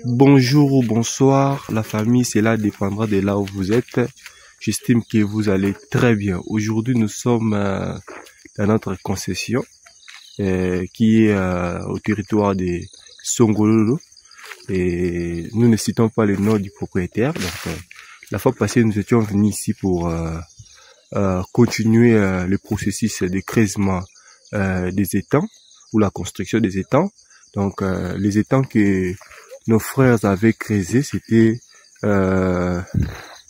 Bonjour ou bonsoir, la famille, cela dépendra de là où vous êtes. J'estime que vous allez très bien. Aujourd'hui, nous sommes dans notre concession qui est au territoire de Songololo. Et nous ne citons pas le nom du propriétaire. Donc, la fois passée, nous étions venus ici pour continuer le processus de creusement des étangs ou la construction des étangs. Donc, les étangs que nos frères avaient creusés, c'était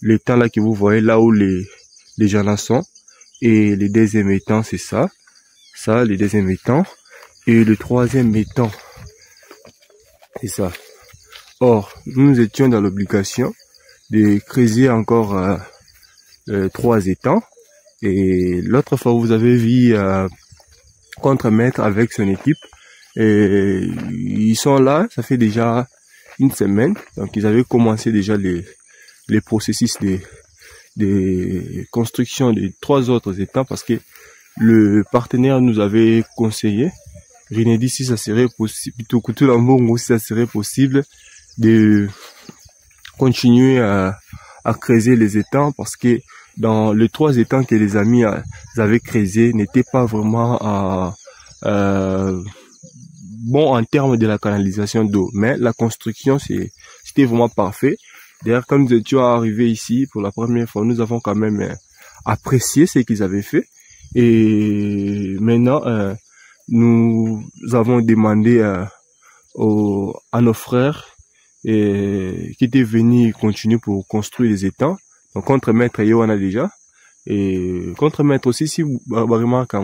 l'étang là que vous voyez là où les gens sont. Et le deuxième étang, c'est ça, le deuxième étang. Et le troisième étang, c'est ça. Or, nous étions dans l'obligation de creuser encore 3 étangs. Et l'autre fois, vous avez vu Contremaître avec son équipe. Et ils sont là, ça fait déjà une semaine. Donc, ils avaient commencé déjà les processus de construction de 3 autres étangs parce que le partenaire nous avait conseillé, René dit si ça serait possible, plutôt que tout l'amour, si ça serait possible de continuer à creuser les étangs parce que dans les 3 étangs que les amis avaient creusés n'étaient pas vraiment bon en termes de la canalisation d'eau, mais la construction c'était vraiment parfait. D'ailleurs, quand nous étions arrivés ici pour la première fois, nous avons quand même apprécié ce qu'ils avaient fait. Et maintenant, nous avons demandé à nos frères qui étaient venus continuer pour construire les étangs. Donc, Contremaître, il y en a déjà. Et Contremaître aussi, si vous remarquez,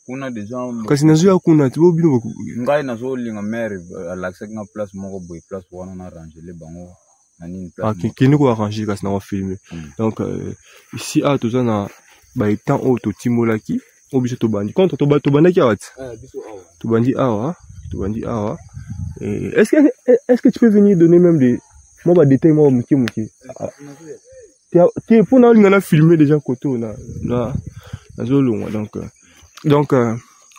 kuna déjà kasi nazo ya kuna tu bino ngai nazo linga mere alaxe na place moko boy place wana na ranger les bango na nini place qui nous arranger kasi na filmer. Donc ici à tout ça na ba étant auto timolaki obiso to bandi contre to bandi ki awat to bandi awa est-ce que tu peux venir donner même des moi ba détails moi muki tu pour na filmer déjà côté là donc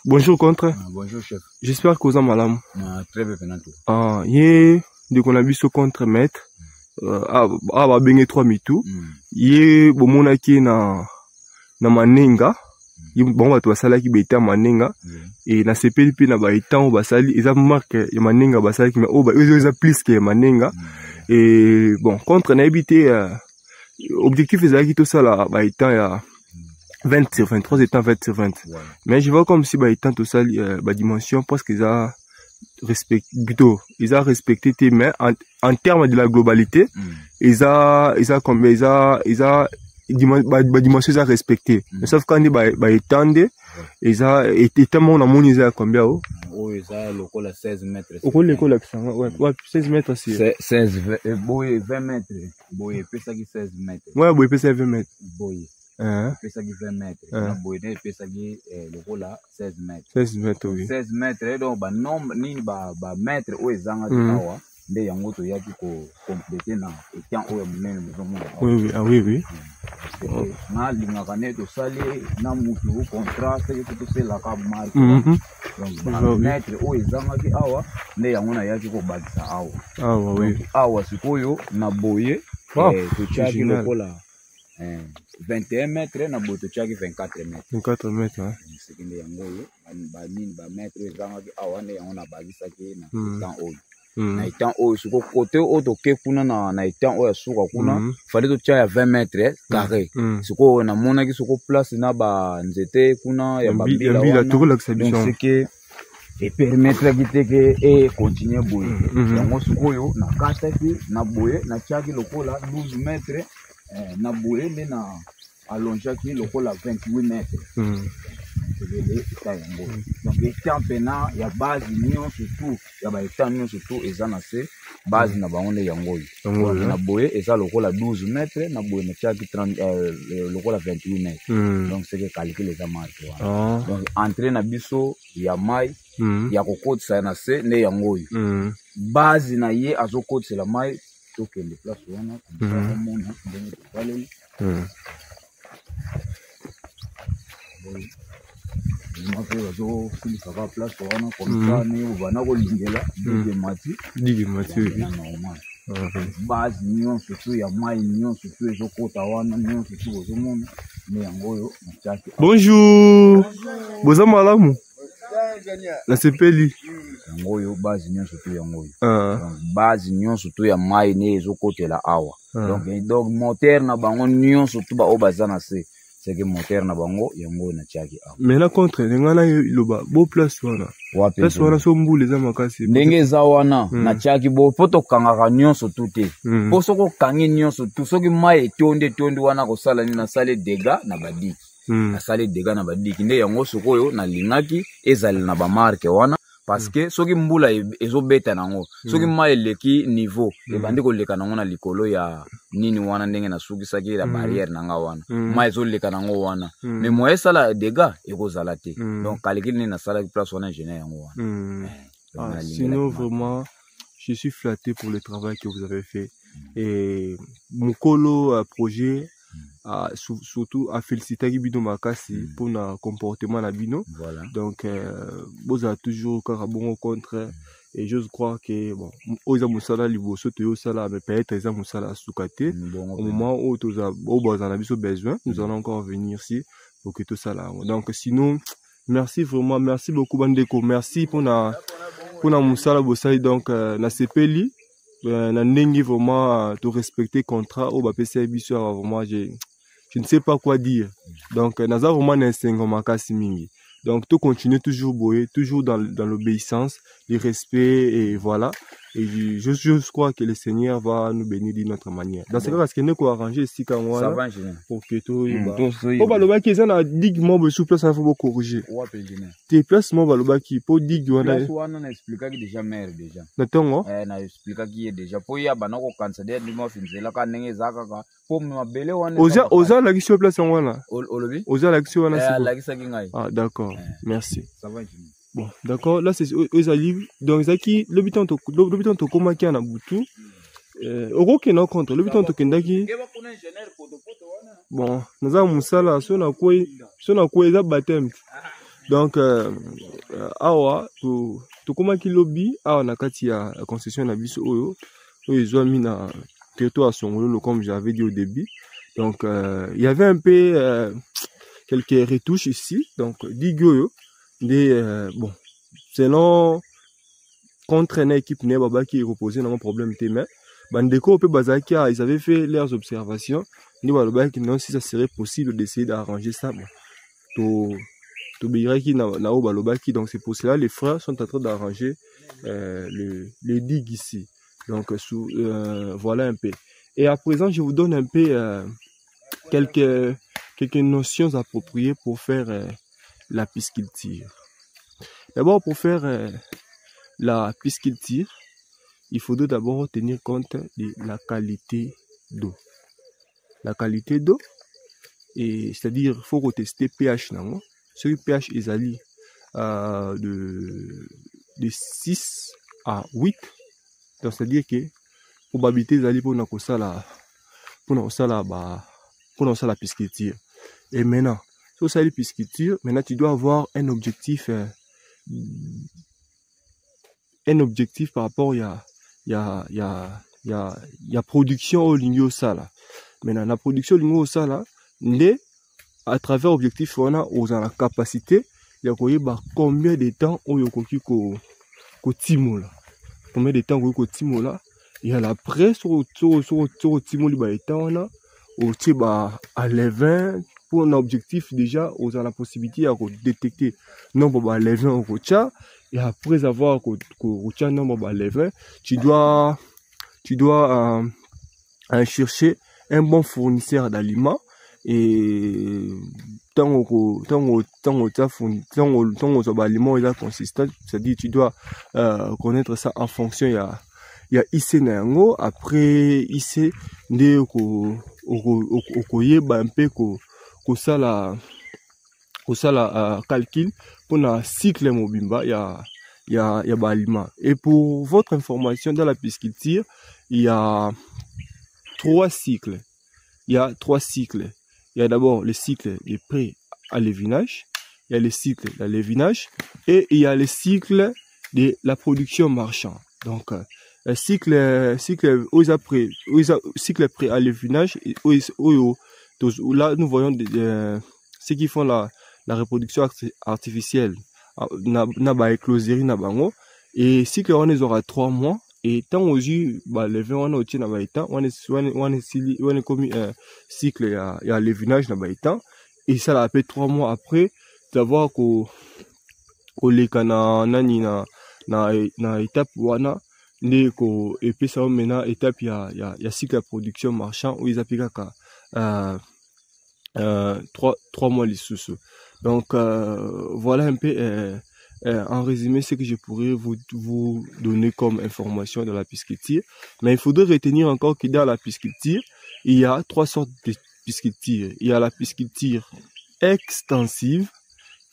bonjour Contre. Bonjour chef. J'espère que vous êtes malade. Très bien tout. De qu'on a vu ce Contremaître ba bengi 3 mitu. Ye bomona ki na manenga. Bon bato basala ki beta manenga et na sepeli pe na ba etan basali eza marque ya manenga basali ki mais eza plus que manenga et bon Contre na habité objectif ezalaki tout ça là ba etan ya 20 sur 20, 3 étangs 20 sur 20. Ouais. Mais je vois comme si bah étant tout ça bah dimension parce qu'ils a respecté tes mains en termes de la globalité. Ils a dimension à respecter. Sauf quand bah étendé, ils a été tellement on a monisé à combien oh? Oui, ça le col à 16 mètres. Au col l'école ouais 16 mètres aussi. 16 20 mètres. Boy peut ça qui 16 mètres. Ouais, boy peut ça 20 mètres. Boy. Pesa qui 20 mètres. Na boyne pesa qui le rôle à 16 mètres. 16 mètres oui. 16 mètres donc ba nombre ni ba mètre o ezanga tawa nde yango to yaki ko compléter na étant o munene muzomo. Oui. Na linga kané to sali na mutu contrat c'est que tout c'est la ka marque. Donc ba mètre o ezanga ki awa nde yango na yaki ko bakisa awa. Awa oui. Awa sikoyo na boye to chaki le rôle 21 mètres na boto chaki 24 mètres. 24 mètres hein. C'est que yango yo ba nini ba mètre ezanga ki awa nde yango na bagisa ki na temps oyo. Na temps oyo suko côté oto ke kuna na temps oyo suka kuna fallait to cha ya 20 mètres carré. Suko na mona ki suko place na ba nzete kuna ya ba bila wana. Donc c'est que et permettre ki te et continuer boye. Yango suko yo na kata ki na boye na chaki lokola 12 mètres na boye nde na allonge qui lokola 28 mètres. Donc étant pena ya base nion surtout ya ba étant nion surtout eza na se base na bango nde yango yo. Na boye eza lokola 12 mètres na boye na chaki 30 lokola 28 mètres. Donc c'est que calcul eza marque wana. Donc entrée na biso ya mai ya kokotisa na se nde yango yo. Base na ye azokotisa la mai tokende place wana comme mona ndenge topaleli. base nyonso tu ya mai nyonso tu ezokota wana nyonso tu ozomona me yango oyo natiaki. Bonjour. Boza malamu nasepeli yango oyo base nyonso tu yango oyo base nyonso tu ya mai ne ezokotela awa donc moteur na bango nyonso tu baoyo baza na se c'est que moteur na bango yango oyo natiaki awa. Mena contre ngana loba bo place wana place wana so mbule za makasi ndenge eza wana natiaki bo po tokangaka nyonso tu te po soko okangi nyonso tu soki mai etondi wana kosala nini nasali dega na badiki nasali dega na badiki nde yango sikoyo nalingaki ezali na bamarke wana parce que soki mbula ezobeta nango soki mai eleki niveau ebandi koleka nango na likolo ya nini wana ndenge nasukisaki la barrière nanga wana mai ezoleka nango wana mais moi esala dega ekozala te donc kaleki nini nasalaki place wana ingénieur yango wana. Sinon vraiment je suis flatté pour le travail que vous avez fait et mukolo projet surtout à féliciter Bino Makasi pour le comportement na Bino. Voilà. Donc vous avez toujours bon contre et je crois que bon oza musala liboso to sala mais peut-être eza musala sukate au moment où on a besoin nous allons encore venir ici pour que tout ça là. Donc sinon merci vraiment, merci beaucoup Bandeko, merci pour na musala bosai donc na sepeli na nengi vraiment to respecter contrat au bapesa biso vraiment je ne sais pas quoi dire. Donc naza vraiment n'insengo makasi mingi. Donc tout continue toujours boyer, toujours dans l'obéissance, le respect et voilà. Et je crois que le Seigneur va nous bénir d'une autre manière. Dans ce cas, parce que nous avons arrangé ici quand on va pour que tout oh bah le bac ils ont dit que moi sous place ça faut corriger. Tes places moi le bac pour dire que place on a expliqué déjà mère déjà. Natongo na expliqué qui déjà pour ya bana ko canceler du mo finzela ka ndenge zakaka pour mabele wana. Oza la question place on wana. Olobi? Oza la question wana c'est. La question ngai. Ah d'accord. Merci. Ça va. Bon, d'accord, là c'est eux livre. Donc Zaki, le bitan to koma ki na butu. Oko ke na contre, le bitan to kendaki. Bon, nous avons musala so na ko eza baptême. Donc awa to koma ki lobby awa na kati ya concession na biso oyo zo mi na territoire Songolo comme j'avais dit au début. Donc il y avait un peu quelques retouches ici. Donc digoyo bon, selon contre une équipe né baba qui reposait dans un problème mais Bandeko pe Bazakia ils avaient fait leurs observations ni baba qui non si ça serait possible d'essayer d'arranger ça to Beiraki na Balobaki. Donc c'est pour cela les frères sont en train d'arranger les digues ici. Donc voilà un peu. Et à présent je vous donne un peu quelques notions appropriées pour faire la pisciculture. D'abord, pour faire la pisciculture, il faudrait d'abord tenir compte de la qualité d'eau. La qualité d'eau, c'est-à-dire il faut tester pH. Ce pH est allé de 6 à 8. Donc c'est-à-dire que la probabilité est allée pour la pisciculture. Et maintenant, sur cette pisciculture, maintenant tu dois avoir un objectif par rapport à la production au ligne au sala. Maintenant la production au ligne au sala, à travers l'objectif on a la capacité de combien de temps on y a timola. Combien de temps on y a timola? Il y a la presse sur timola on a au à l'event. Pour un objectif déjà, on a la possibilité de détecter nombre de levain au cocha et après avoir nombre de levain, tu dois chercher un bon fournisseur d'aliments et tant aliments est consistant, c'est-à-dire tu dois connaître ça en fonction il y a ici nango après ici ne un peu calcul pour un cycle mobimba, il y a aliment. Et pour votre information, dans la pisciculture, il y a 3 cycles. Il y a 3 cycles. Il y a d'abord le cycle de pré-alévinage, il y a le cycle de lévinage et il y a le cycle de la production marchande. Donc, cycle pré à lévinage, là, nous voyons ceux qui font la reproduction artificielle, et cycle, on les aura 3 mois. Et tant aux yeux, les vins, on a aussi on est commis un cycle, il y a lévinage, et ça l'a appelé 3 mois après, d'avoir qu'au les cana na étape wana ne ko et puis ça maintenant étape il y a cycle de production marchand où ils appliquent à 3 mois les sous. Donc voilà un peu en résumé ce que je pourrais vous donner comme information de la pisciculture. Mais il faudrait retenir encore que dans la pisciculture il y a 3 sortes de pisciculture. Il y a la pisciculture extensive,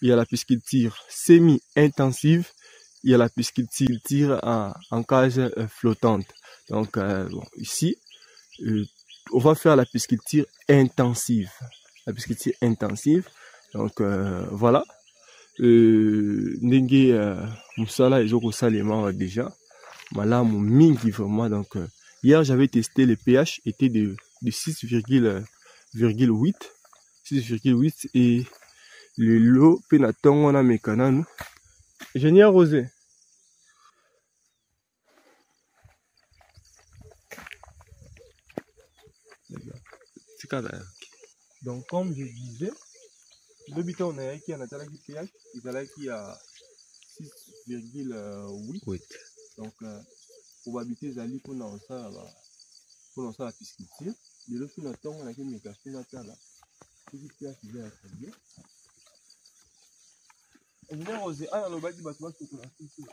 il y a la pisciculture semi-intensive, il y a la pisciculture en cage flottante. Donc, bon, ici, on va faire la pisciculture intensive. La pisciculture intensive. Donc, voilà. Ndenge, Moussala et Zoko Salema déjà. Voilà, mon mingi vraiment. Donc, hier, j'avais testé le pH était de 6,8. 6,8 et le lot pénaton on a mes canaux. Ingénieur Rosé. Donc comme je disais, le biton on a qui en a qui pH, il a qui à 6,8. Donc probabilité d'ali pour lancer la pisciculture. Le lot pénaton on a qui mes cachets là.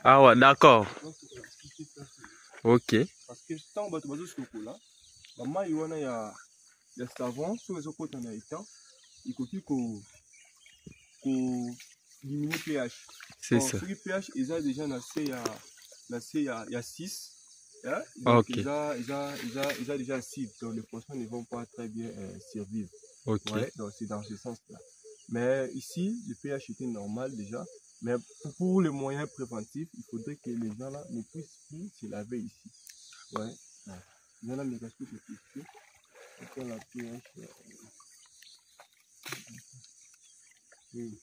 Ah ouais, d'accord. Ok. Parce que tant que tu chocolat, maman il y a savon sur les autres on a étant, il faut diminuer pH. C'est ça. Sur le pH, ils ont déjà nassé il y a 6. Hein? Ok. Ils ont déjà 6, donc les poissons ne vont pas très bien survivre. Ok. Ouais, donc c'est dans ce sens-là. Mais ici, le pH était normal déjà. Mais pour les moyens préventifs, il faudrait que les gens là ne puissent plus se laver ici. Ouais. Les gens là ne restent plus que ici. Donc la pH. Oui.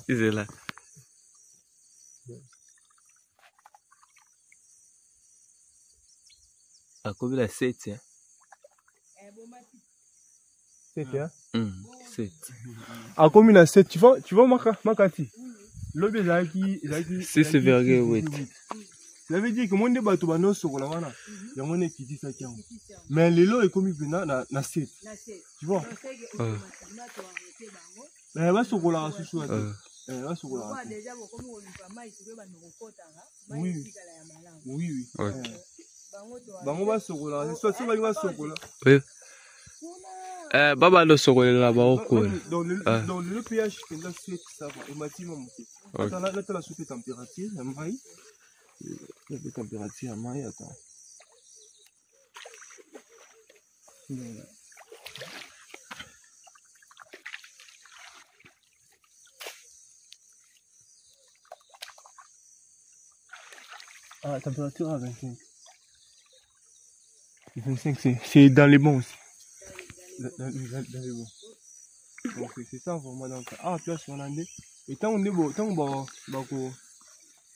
C'est là. À combien la 7 hein? 7 hein? 7. À combien la 7? Tu vois Makati? L'objet est qui 6,8. Ça veut dire que mon débat tout bano sur la mana. Il y a mon qui dit ça qui mais le lot est comme il na 7. Tu vois? Mais va sur la sous va sur la. Oui. Oui. Bango va sur la. Soit tu vas sur la. Oui. Baba lo sokolela ba okona. Dans le pH que là c'est ça va maximum. Attends là tu la sous température, la maille. La température à maille attends. Ah, température à 25. 25 c'est dans les bons aussi. Dans les bons. Donc c'est ça vraiment donc ah place on a dit et tant on est bon tant bon bako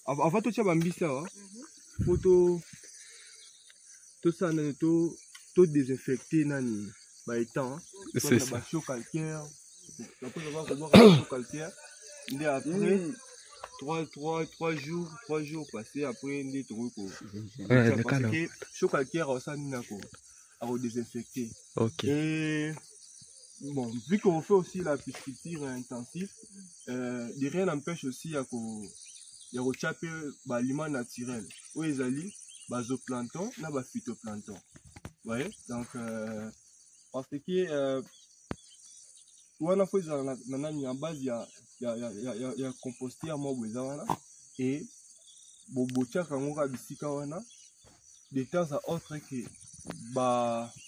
avant tout ça bambisa photo tout ça tout désinfecter nani ba étant c'est ça ba chaud calcaire après on va voir chaud calcaire il est après 3 jours passés après il est trop parce que chaud calcaire ça n'a quoi à désinfecter. OK. Et bon, vu qu'on fait aussi la pisciculture intensive, rien n'empêche aussi à rechaper l'aliment naturel. Où ils allaient, zooplancton, na phytoplancton. Vous voyez? Donc, parce que, on a fait en base, il y a composté à moi, et, bobocha kangoka bisika wana, de temps à autre que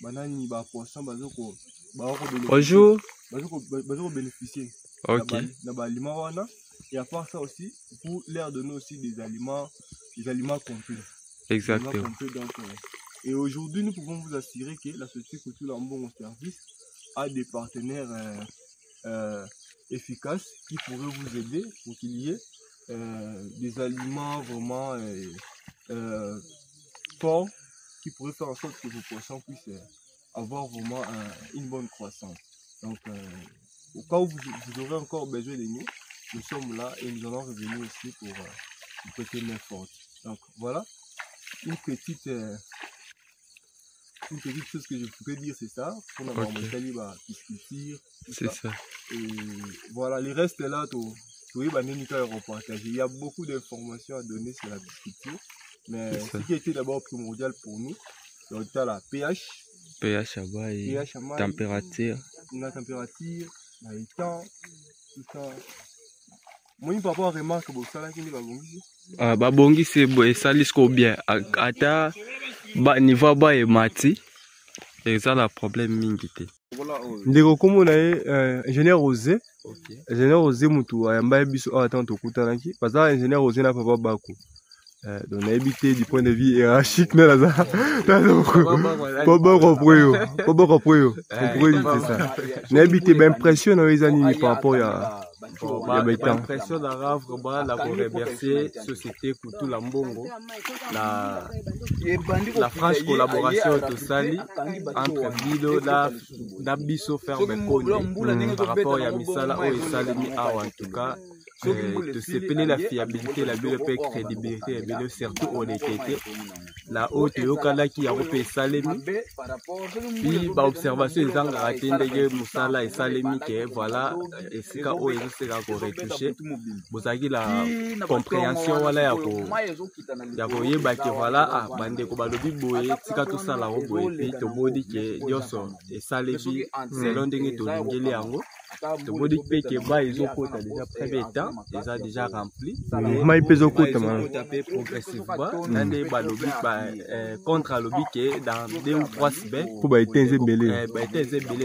banani ba poisson bazoko bonjour bénéficier ok aliments wana et à part ça aussi vous leur donner aussi des aliments complets. exactement Donc, et aujourd'hui nous pouvons vous assurer que la société Coutu Lambongo Service a des partenaires efficaces qui pourraient vous aider pour qu'il y ait des aliments vraiment forts qui pourraient faire en sorte que vos poissons puissent avoir vraiment une bonne croissance. Donc, au cas où vous aurez encore besoin de nous, nous sommes là et nous allons revenir aussi pour vous prêter main forte. Donc, voilà, une petite chose que je peux dire, c'est ça. Pour avoir mon calibre pisciculture, c'est ça. Et voilà, les restes là, il y a beaucoup d'informations à donner sur la pisciculture. Mais ce qui était d'abord primordial pour nous, c'est la pH à bas et température. La température, le temps, tout ça. Moi, par rapport à remarque, babongi c'est bon, ça lisco bien. Ata niveau bas et mati. C'est ça le problème mingité. Ndeko comme on a ingénieur Osé. Ingénieur Osé mutu ayamba biso attend to kutanaki parce que ingénieur Osé n'a pas bako. Donc, on a évité du point de vue hiérarchique, mais là, ça, pas bon repris, c'est ça. On a évité l'impression dans les animaux par rapport à l'impression d'avoir vraiment la remercier société Coutu Lambongo, la franche collaboration de Sali entre Bilo, la Bisso ferme par rapport à Misala ou Salemi en tout cas. De s'épeler la fiabilité, la belle crédibilité, et bien surtout honnêteté. La haute yokala qui a repéré Salemi. Puis, observation des angles ratés de Moussala et Salemi, que voilà, et c'est quand on est retouché. Vous avez la compréhension, voilà, il y a que voilà, ah, bande ko balobi boye, tika tout ça la boye, puis to body que dioso et Salemi, selon dingue to ngeli yango. To body que ba ils ont déjà prévu temps. Ils ont déjà rempli. Mais ils peuvent taper progressivement. Dans des balobi contre lobby qui est dans 2 ou 3 semaines. Pour être belé.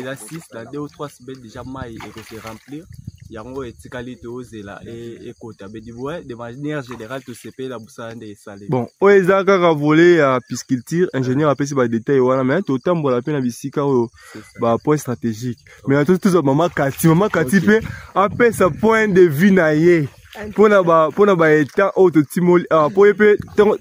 Là 6 dans 2 ou 3 semaines déjà maille et se remplir. Yango etikali toze là et kota be dibois de manière générale to CP la boussa de salé. Bon, oeza kaka voler à pisciculture, ingénieur appelle ba détail wana mais to tambola pe na bisika o ba point stratégique. Mais tout maman Kati pe appelle sa point de vue na ye. Pona ba état auto timoli pour pe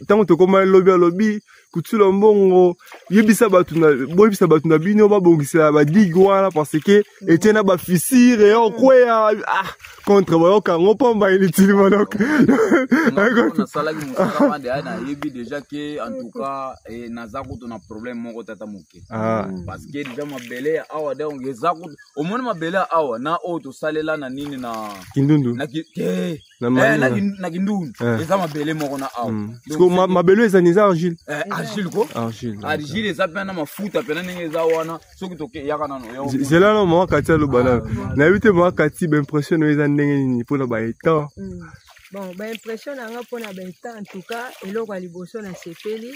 tant to comme lobby Coutu Lambongo yebisa batuna bino ba bongisa ba digwa parce que etiena ba fissure et okwea contre ba kango pomba inutilement donc on salagi musala wande ana yebi déjà que en tout cas nazako tona problème moko tata moke parce que déjà mabele awa da ongezako au moins mabele awa na auto salela na nini na kindundu na kindundu eza mabele moko na awa parce que mabele eza argile argile ko argile eza pena mafuta pena ninge za wana soki toke yaka nano c'est là non moi Kati lo bana na éviter moi Kati impression eza ndenge ni pour ba état bon ba impression nga pona ba état en tout cas eloko ya liboso na sepeli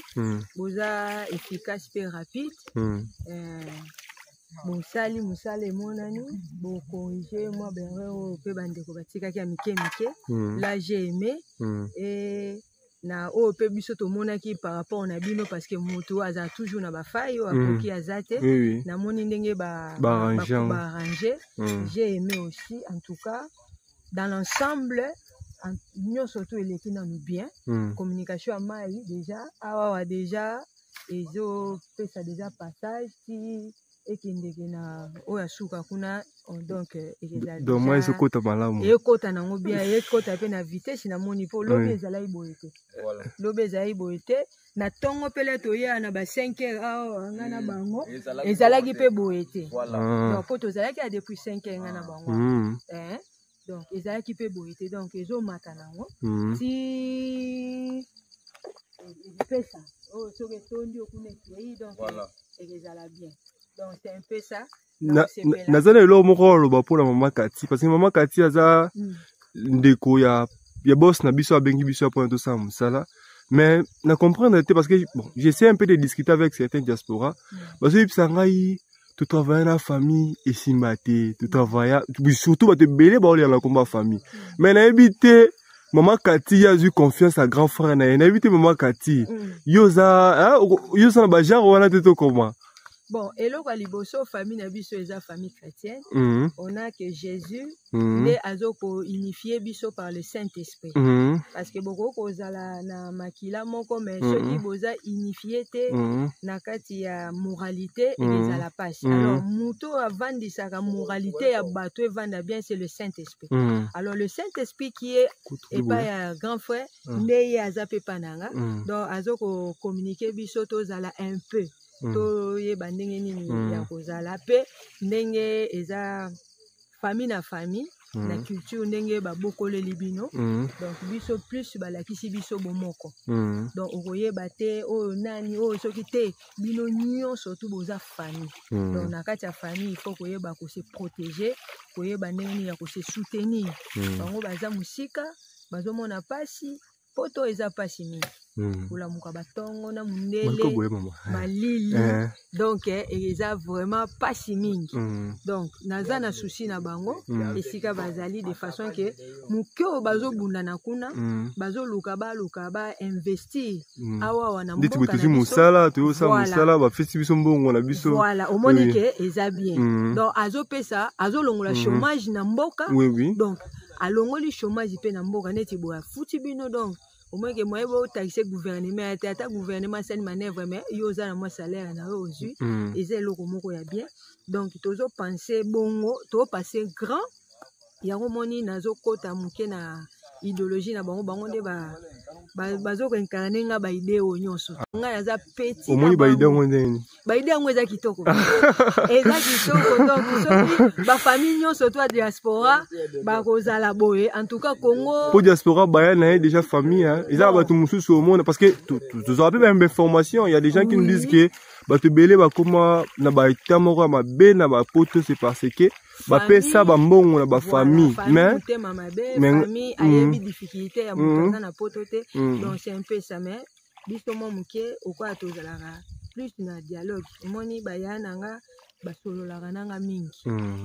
boza efficace pe rapide Moussali monani bon corriger moi ben pe bandeko batika ki mike là j'ai aimé et na o pe biso to monaki par rapport na bino parce que moto aza toujours na ba faille o qui azate na moni ndenge ba arranger j'ai aimé aussi en tout cas dans l'ensemble nous surtout il était dans nous bien communication à mai déjà déjà et zo pesa déjà passage qui et qui ndegena oya suka kuna donc donc moi je kota malamu et kota nango bien et kota pe na vitesse na moni po lobe ezala iboyete voilà lobe ezala iboyete na tongo pele to ya na ba 5h nga na bango ezala ki pe boyete voilà donc poto ezala ki a depuis 5h nga na bango donc ezala ki pe boyete donc ezo mata nango si pesa soke tondi okune donc voilà ezala bien. Donc c'est un peu ça. Nazana elo moko loba pour la maman Kati parce que maman Kati aza ndeko ya boss na biso abengi biso pour tout ça musala Mais na comprendre parce que bon, j'essaie un peu de discuter avec certains diasporas parce que sangai tu travailles dans la famille et simbate, tu travailles surtout ba te belé ba oli na combat famille. Mais na éviter maman Kati a eu confiance à grand frère na éviter maman Kati. Yoza yoza ba genre wana te to comment. Bon, et là, quand liboso famille na biso eza famille chrétienne, on a que Jésus les azoko unifié biso par le Saint-Esprit. Parce que beaucoup kozala na makila moko mais ceux qui boza unifié te na kati ya moralité et les ala passe. Alors muto avandisa ka moralité ya bato evanda bien c'est le Saint-Esprit. Alors le Saint-Esprit qui est et pas ya grand frère ne ya zape pananga donc azoko communiquer biso tozala un peu. To yeba ndenge nini ya kozala pe ndenge eza famille na famille na culture ndenge ba bokole libino donc biso plus balakisi biso bomoko donc okoyeba te o nani o soki te bino nyonso tu boza famille donc na kati ya famille il faut koyeba ko se protéger koyeba ndenge nini ya ko se soutenir bango baza musika bazomona pasi poto eza pasi mingi Oula muka batongo na mundele malili donc eza vraiment pas si mingi donc naza na souci na bango esika bazali de façon que muke bazo bunda na kuna bazo luka ba investir awa wana mboka na biso musala to sa musala ba festi biso mbongo na biso voilà omoni que eza bien donc azo pesa azo longola chômage na mboka donc alongoli chômage pe na mboka neti boya futi bino donc au moins que moi au taxer gouvernement ata gouvernement c'est une manœuvre mais yoza na moi salaire na aujourd'hui et c'est le moko ya bien donc tozo penser bongo to passer grand ya romoni nazo kota muke na idéologie na bango nde bazo ko incarner nga ba idée o nyonso nga yaza petit au moins ba idée ngondeni ba idée ngo eza kitoko donc soki ba famille nyonso to diaspora ba kozala boye en tout cas Congo pour diaspora ba na déjà famille hein ils ont batu mususu au monde parce que tu auras même information il y a des gens qui nous disent que ba te belé ba comment na ba itamoro ma be na ba poto c'est parce que ba pesa ba mbongo na ba famille mais famille a des difficultés à monter na poto te donc c'est un peu ça mais biso mo muke okwa tozala plus na dialogue omoni bayana nga basolola nanga mingi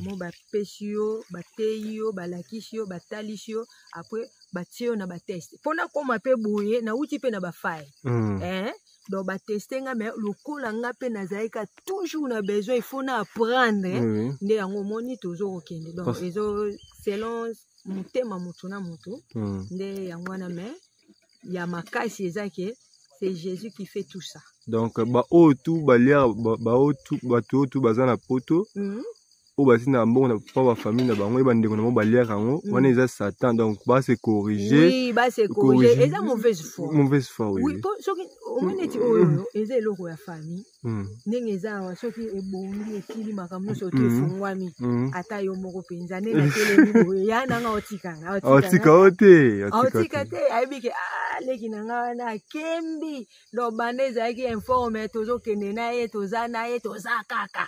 mo ba pesio ba teyo ba lakisio ba talisio après batio na ba test pona koma pe boye na uti pe na ba faille donc ba tester nga mais lokola nga pe nazaika toujours na besoin il faut na apprendre nde yango moni toujours okende donc ezo selon mutema mutu na mutu nde yango na mais ya makasi ezake c'est Jésus qui fait tout ça donc ba o tout ba lia ba o tout ba tout bazana poto o basi na mbongo na pa ba famille na bango ebandeko na mo ba lia kango wana eza Satan donc ba se corriger oui ba se corriger eza mauvaise foi oui soki omoneti oyo eza eloko ya famille ndenge eza wa soki ebongi ekili makambo nyonso te efungwami ata yo moko mpenza nde na telemi boye ya nanga otika te ayebi ke leki na nga wana akembi donc banda ezalaki informe tozokende na ye toza na ye toza kaka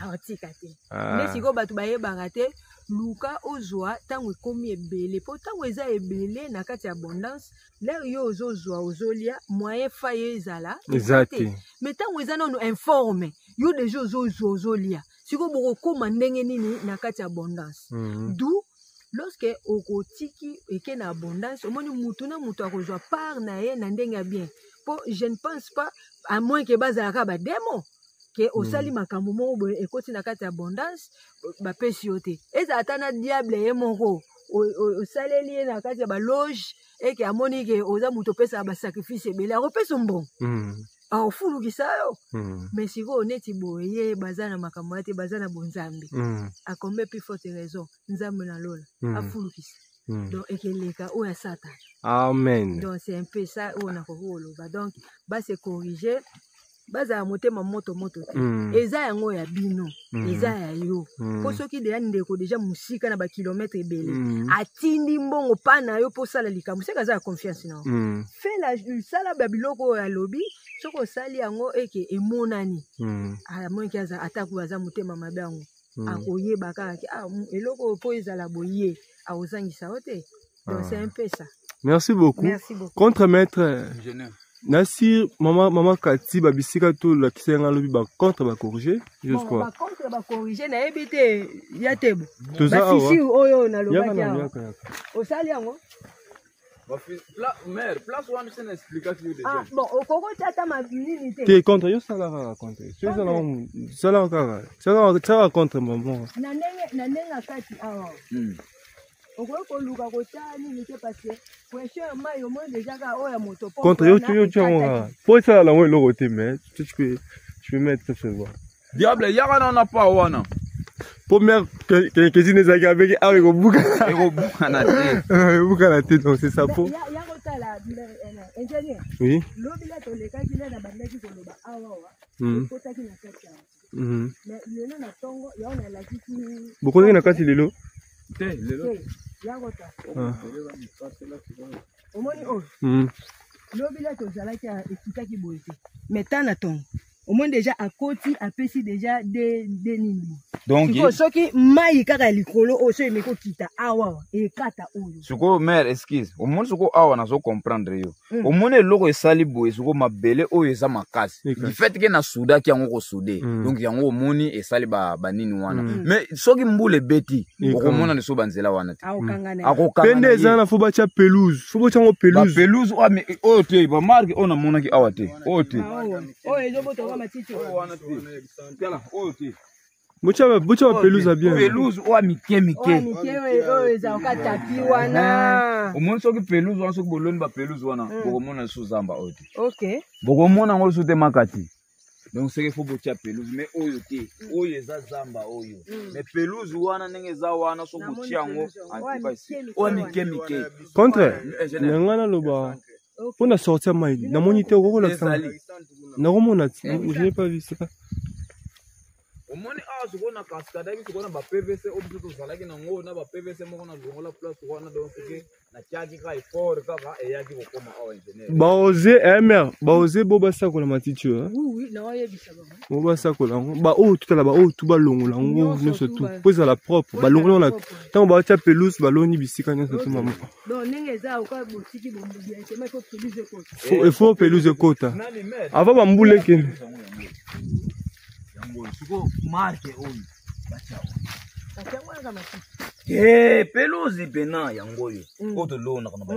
aotika te nde sikoyo bato bayebaka te luka ozwa ntango ekomi ebele mpo ntango eza ebele na kati ya abondance lere yo ozozwa ozolia moyen fa yo ezala eza te mais ntango eza nano informe yo deja ozozwa ozolia sikoyo bokokoma ndenge nini na kati ya abondance d'où lorsque okotiki eke na abondance omoni mutu na mutu akozwa part na ye na ndenge ya bien po je ne pense pas à moins que bazalaka bademo ke osali makambo moko boye ekoti na kati ya abondance bapesi yo te eza ata na diable ye moko osaleli ye na kati ya baloge eke amoni ke oza mutu opesaka basacrifice ebele akopesa mbongo akofulukisa yo mais sikoyo neti boye ye baza na makambo ya te baza na bonzambe akombe plus forte raison nzambe na lola afulukisa donc ekeleka oyo ya Satan amen donc c'est un peu ça oyo nakoki koloba donc base corriger bazala motema moto te eza yango ya bino eza ya yo po soki deya ndeko deja musika na bakilometre ebele atindi mbongo pa na yo po sala likambo seka aza ya confiance na yo fe sala babiloko oyo alobi soki osali yango eke emonani amoniki aza atako aza motema mabe yango akoyeba kaka eloko oyo po ezala boye akozangisa yo te donc c'est un peu ça Merci beaucoup. Merci beaucoup. Contre maître. Nasir, maman Kati, babisika tout la qui s'est enlevé contre va corriger. Juste quoi. Contre va corriger, na ebité yatebo. Tout ça. Si oyo na lobaki. Au saliango. Mère, place où on s'en explique déjà. Ah bon, au Congo tata ma minute. T'es contre yo ça la raconter. Ça la contre maman. Na nenga kati awa. Contre yo tu pour ça la le côté mais tu peux mettre ça voir. Diable, y'a on n'a pas wana. Première que tu avec ah il bouka na tête. Bouka la tête donc c'est ça pour. Ya kotala ingénieur. Oui. Lobila to le kaki na bandaki ko loba awa ko taki na kati. Mais lelo na tongo ya on a la kiti. Beaucoup na kati lelo. Lelo. Ya kota. Omoni o. Lobila to zalaki ekitaki boye. Mais tana tongo. Au moins déjà à côté, à Pessi déjà des nini. Donc ce qui maï kaka likolo o so emeko kita awa e kata oyo. Suko mère excuse. Au moins suko awa na so comprendre yo. Au moins eloko esali boye suko mabele oyo eza makasi. Du fait que na souda ki yango ko soudé. Donc yango omoni esali ba nini wana. Mais soki mbule beti okomona ne so banzela wana te. Akokangana. Pende eza na foba cha pelouse. Foba chango pelouse. Ba pelouse o mais o te ba marque ona mona ki awa te. O te. O ezoboto wa matiti. Bucha pelouse bien. Pelouse o amike mike. O eza ka tapi wana. O mon soki pelouse wana soki boloni ba pelouse wana bokomona so zamba o te. OK. Bokomona ngolo so te makati. Donc c'est qu'il faut bocha pelouse mais oyo te. Oyo eza zamba oyo. Mais pelouse wana ndenge za wana so bocha ngo antibasi. O amike mike. Contre. Ngana loba. Pour sortir maï, na monité au gros l'accent. Je n'ai pas vu ça. Au moins, je vois na cascade, je vois na PVC, au bout de ça, là, qui n'a pas PVC, mais on a le la place, on a donc na tiagi ka fort, et ya qui comme ingénieur. Baoser MR, baoser boba ça la matitue. Oui, non, il y a du sabon. Boba ça la. Ba oh tout là-bas, oh tout balongo là, on se tout. Pose à la propre, balongo là. Tant ba tia pelouse, baloni bisika na tout maman. Donc nengeza uka botiki bombudia, c'est mais faut pelouse côte. Il faut pelouse côte. Avant ba mboule ken. Pelouse pena yango yo. Oto lona kana ba